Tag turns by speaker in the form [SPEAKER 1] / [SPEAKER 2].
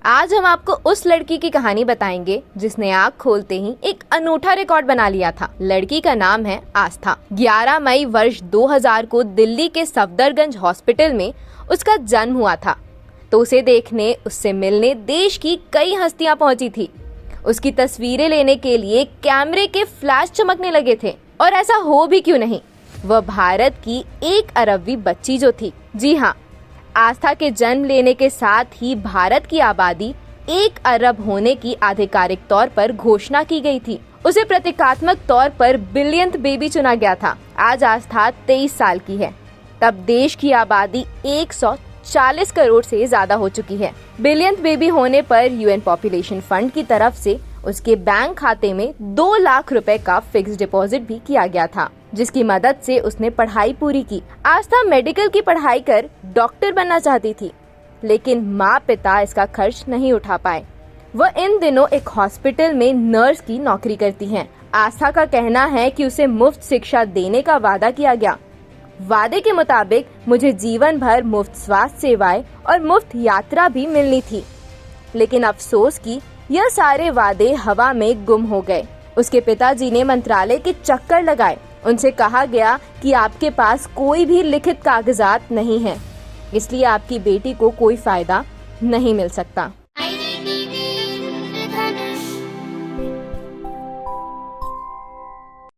[SPEAKER 1] आज हम आपको उस लड़की की कहानी बताएंगे जिसने आँख खोलते ही एक अनूठा रिकॉर्ड बना लिया था। लड़की का नाम है आस्था। 11 मई वर्ष 2000 को दिल्ली के सफदरगंज हॉस्पिटल में उसका जन्म हुआ था। तो उसे देखने, उससे मिलने देश की कई हस्तियां पहुंची थी। उसकी तस्वीरें लेने के लिए कैमरे के फ्लैश चमकने लगे थे। और ऐसा हो भी क्यों नहीं, वह भारत की 1 अरबवीं बच्ची जो थी। जी हाँ, आस्था के जन्म लेने के साथ ही भारत की आबादी 1 अरब होने की आधिकारिक तौर पर घोषणा की गई थी। उसे प्रतीकात्मक तौर पर बिलियंथ बेबी चुना गया था। आज आस्था 23 साल की है। तब देश की आबादी 140 करोड़ से ज्यादा हो चुकी है। बिलियंथ बेबी होने पर यूएन पॉपुलेशन फंड की तरफ से उसके बैंक खाते में 2 लाख रुपए का फिक्स डिपॉजिट भी किया गया था, जिसकी मदद से उसने पढ़ाई पूरी की। आस्था मेडिकल की पढ़ाई कर डॉक्टर बनना चाहती थी, लेकिन माँ पिता इसका खर्च नहीं उठा पाए। वह इन दिनों एक हॉस्पिटल में नर्स की नौकरी करती हैं। आस्था का कहना है कि उसे मुफ्त शिक्षा देने का वादा किया गया। वादे के मुताबिक मुझे जीवन भर मुफ्त स्वास्थ्य सेवाएं और मुफ्त यात्रा भी मिलनी थी, लेकिन अफसोस कि यह सारे वादे हवा में गुम हो गए। उसके पिताजी ने मंत्रालय के चक्कर लगाए। उनसे कहा गया कि आपके पास कोई भी लिखित कागजात नहीं है, इसलिए आपकी बेटी को कोई फायदा नहीं मिल सकता।